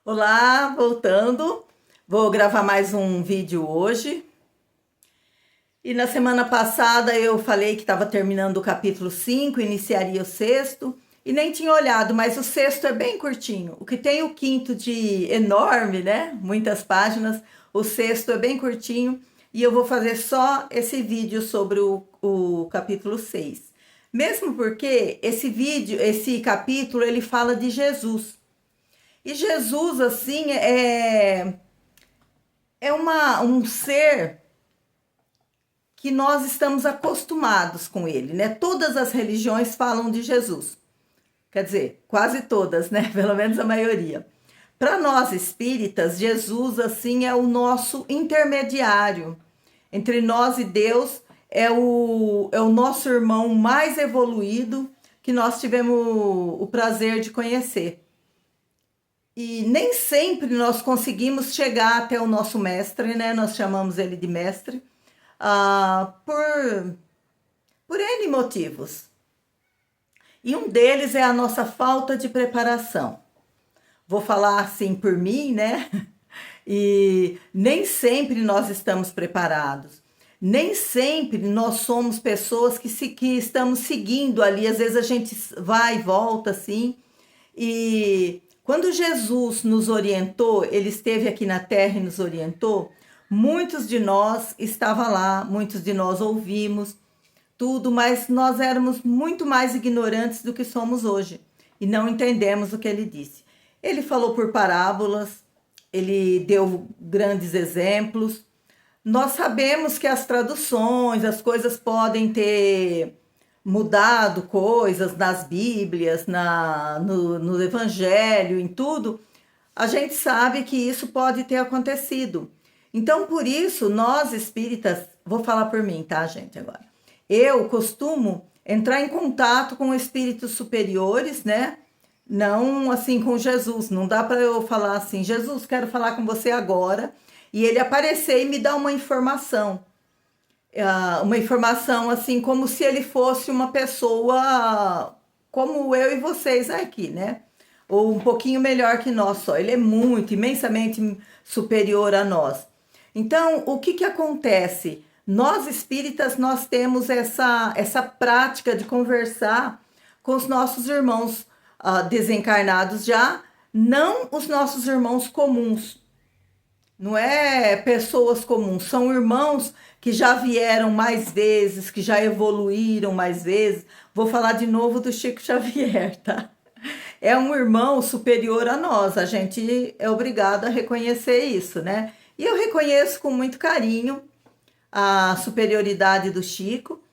Olá, voltando. Vou gravar mais um vídeo hoje. E na semana passada eu falei que estava terminando o capítulo 5, iniciaria o sexto, e nem tinha olhado, mas o sexto é bem curtinho. O que tem o quinto de enorme, né? Muitas páginas, o sexto é bem curtinho, e eu vou fazer só esse vídeo sobre o capítulo 6. Mesmo porque esse capítulo, ele fala de Jesus. E Jesus, assim, é um ser que nós estamos acostumados com ele, né? Todas as religiões falam de Jesus. Quer dizer, quase todas, né? Pelo menos a maioria. Para nós espíritas, Jesus, assim, é o nosso intermediário. Entre nós e Deus, é o nosso irmão mais evoluído que nós tivemos o prazer de conhecer. E nem sempre nós conseguimos chegar até o nosso mestre, né? Nós chamamos ele de mestre, por N motivos. E um deles é a nossa falta de preparação. Vou falar assim por mim, né? E nem sempre nós estamos preparados. Nem sempre nós somos pessoas que estamos seguindo ali. Às vezes a gente vai e volta assim. E quando Jesus nos orientou, ele esteve aqui na Terra e nos orientou, muitos de nós estavam lá, muitos de nós ouvimos tudo, mas nós éramos muito mais ignorantes do que somos hoje e não entendemos o que ele disse. Ele falou por parábolas, ele deu grandes exemplos. Nós sabemos que as traduções, as coisas podem ter mudado coisas nas Bíblias, no Evangelho, em tudo. A gente sabe que isso pode ter acontecido. Então, por isso, nós espíritas, vou falar por mim, tá, gente, agora. Eu costumo entrar em contato com espíritos superiores, né? Não assim com Jesus. Não dá para eu falar assim, Jesus, quero falar com você agora. E ele aparecer e me dar uma informação assim, como se ele fosse uma pessoa como eu e vocês aqui, né? Ou um pouquinho melhor que nós só. Ele é muito, imensamente superior a nós. Então, o que acontece? Nós espíritas, nós temos essa prática de conversar com os nossos irmãos desencarnados já, não os nossos irmãos comuns. Não é pessoas comuns, são irmãos que já vieram mais vezes, que já evoluíram mais vezes. Vou falar de novo do Chico Xavier, tá? É um irmão superior a nós, a gente é obrigado a reconhecer isso, né? E eu reconheço com muito carinho a superioridade do Chico.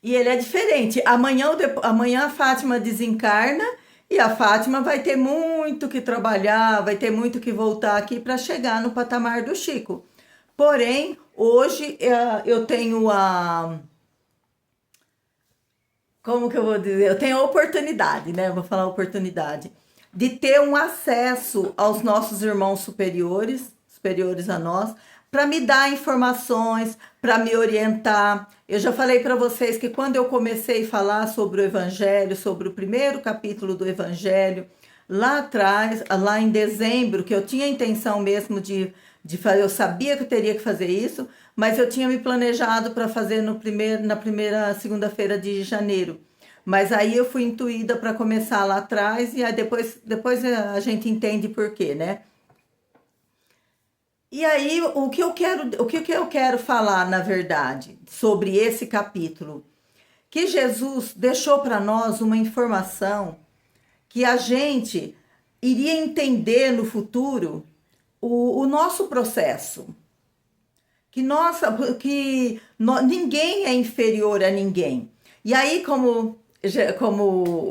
E ele é diferente. Amanhã a Fátima desencarna e a Fátima vai ter muito que trabalhar, vai ter muito que voltar aqui para chegar no patamar do Chico. Porém, hoje eu tenho como que eu vou dizer? Eu tenho a oportunidade, né? Eu vou falar oportunidade de ter um acesso aos nossos irmãos superiores a nós, para me dar informações, para me orientar. Eu já falei para vocês que quando eu comecei a falar sobre o Evangelho, sobre o primeiro capítulo do Evangelho, lá atrás, lá em dezembro, que eu tinha a intenção mesmo de fazer, eu sabia que eu teria que fazer isso, mas eu tinha me planejado para fazer na primeira segunda-feira de janeiro. Mas aí eu fui intuída para começar lá atrás e aí depois a gente entende por quê, né? E aí, o que eu quero falar, na verdade, sobre esse capítulo? Que Jesus deixou para nós uma informação que a gente iria entender no futuro o nosso processo. Ninguém é inferior a ninguém. E aí, como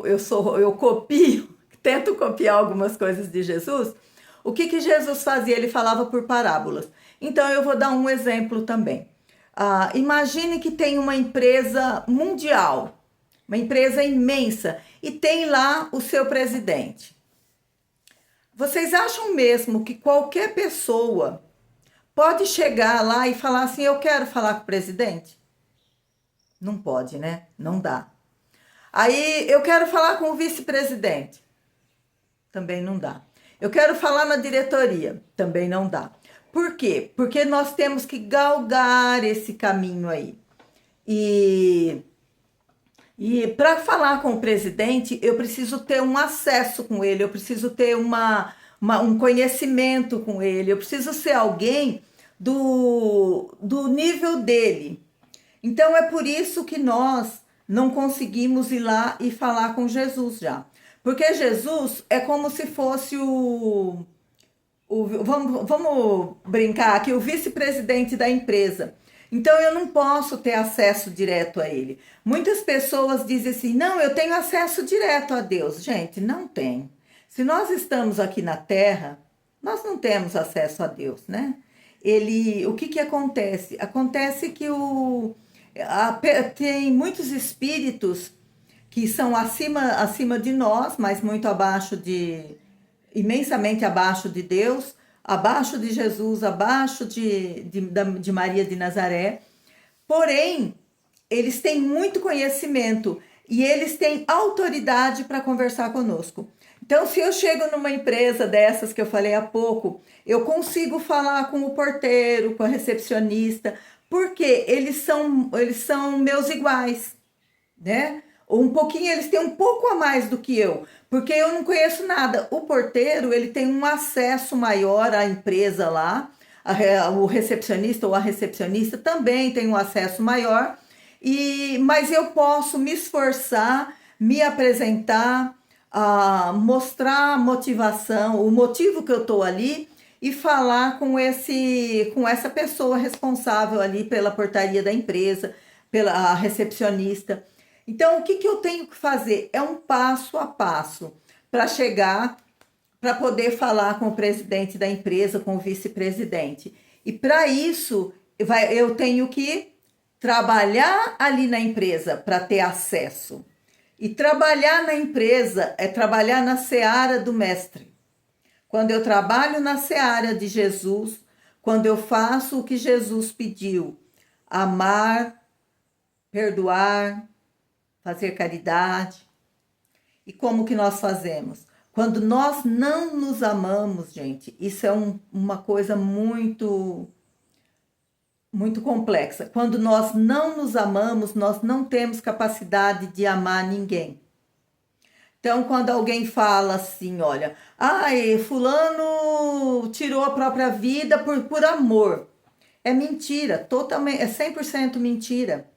eu copio, tento copiar algumas coisas de Jesus, o que Jesus fazia? Ele falava por parábolas. Então, eu vou dar um exemplo também. Imagine que tem uma empresa mundial, uma empresa imensa, e tem lá o seu presidente. Vocês acham mesmo que qualquer pessoa pode chegar lá e falar assim, eu quero falar com o presidente? Não pode, né? Não dá. Aí, eu quero falar com o vice-presidente. Também não dá. Eu quero falar na diretoria, também não dá. Por quê? Porque nós temos que galgar esse caminho aí. E, e para falar com o presidente, eu preciso ter um acesso com ele, eu preciso ter um conhecimento com ele, eu preciso ser alguém do nível dele. Então é por isso que nós não conseguimos ir lá e falar com Jesus já. Porque Jesus é como se fosse vamos brincar aqui, o vice-presidente da empresa. Então eu não posso ter acesso direto a ele. Muitas pessoas dizem assim: não, eu tenho acesso direto a Deus. Gente, não tem. Se nós estamos aqui na Terra, nós não temos acesso a Deus, né? O que acontece? Acontece que tem muitos espíritos que são acima de nós, mas muito imensamente abaixo de Deus, abaixo de Jesus, abaixo de Maria de Nazaré. Porém, eles têm muito conhecimento e eles têm autoridade para conversar conosco. Então, se eu chego numa empresa dessas que eu falei há pouco, eu consigo falar com o porteiro, com a recepcionista, porque eles são meus iguais, né? Um pouquinho, eles têm um pouco a mais do que eu, porque eu não conheço nada. O porteiro, ele tem um acesso maior à empresa lá, o recepcionista ou a recepcionista também tem um acesso maior, mas eu posso me esforçar, me apresentar, mostrar a motivação, o motivo que eu estou ali e falar com essa pessoa responsável ali pela portaria da empresa, pela recepcionista. Então, o que eu tenho que fazer? É um passo a passo para chegar, para poder falar com o presidente da empresa, com o vice-presidente. E para isso, eu tenho que trabalhar ali na empresa para ter acesso. E trabalhar na empresa é trabalhar na seara do mestre. Quando eu trabalho na seara de Jesus, quando eu faço o que Jesus pediu, amar, perdoar, fazer caridade. E como que nós fazemos? Quando nós não nos amamos, gente, isso é uma coisa muito, muito complexa. Quando nós não nos amamos, nós não temos capacidade de amar ninguém. Então, quando alguém fala assim, olha, fulano tirou a própria vida por amor. É mentira, totalmente, é 100% mentira.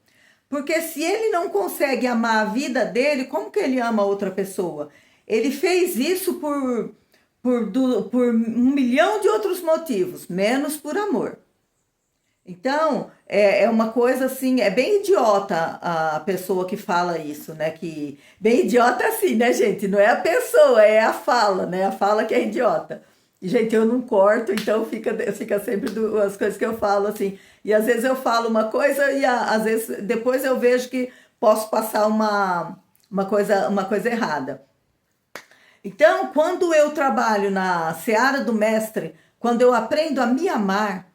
Porque se ele não consegue amar a vida dele, como que ele ama outra pessoa? Ele fez isso por 1 milhão de outros motivos, menos por amor. Então, é uma coisa assim, é bem idiota a pessoa que fala isso, né? Bem idiota assim, né, gente? Não é a pessoa, é a fala, né? A fala que é idiota. E, gente, eu não corto, então fica sempre as coisas que eu falo assim. E às vezes eu falo uma coisa e às vezes depois eu vejo que posso passar uma coisa errada. Então, quando eu trabalho na seara do mestre, quando eu aprendo a me amar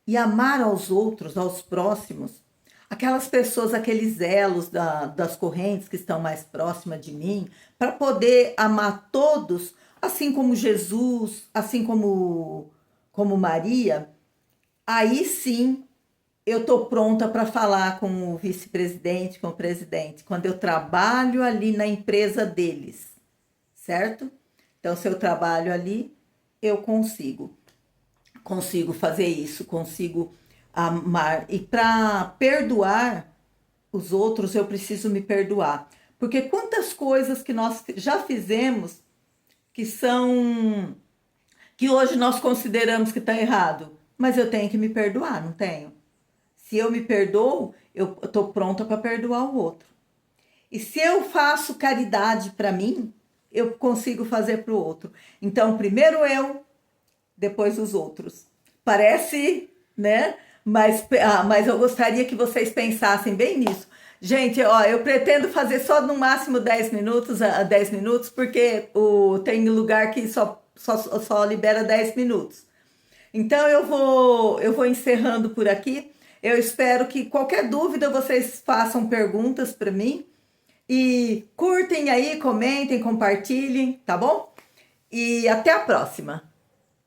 e amar aos outros, aos próximos, aquelas pessoas, aqueles elos das correntes que estão mais próximas de mim, para poder amar todos, assim como Jesus, assim como Maria, aí sim eu estou pronta para falar com o vice-presidente, com o presidente, quando eu trabalho ali na empresa deles, certo? Então, se eu trabalho ali, eu consigo fazer isso, consigo amar. E para perdoar os outros, eu preciso me perdoar. Porque quantas coisas que nós já fizemos que hoje nós consideramos que está errado, mas eu tenho que me perdoar, não tenho? Se eu me perdoo, eu estou pronta para perdoar o outro. E se eu faço caridade para mim, eu consigo fazer para o outro. Então, primeiro eu, depois os outros. Parece, né? Mas eu gostaria que vocês pensassem bem nisso. Gente, eu pretendo fazer só no máximo 10 minutos, porque tem lugar que só libera 10 minutos. Então eu vou encerrando por aqui. Eu espero que qualquer dúvida vocês façam perguntas para mim. E curtem aí, comentem, compartilhem, tá bom? e até a próxima.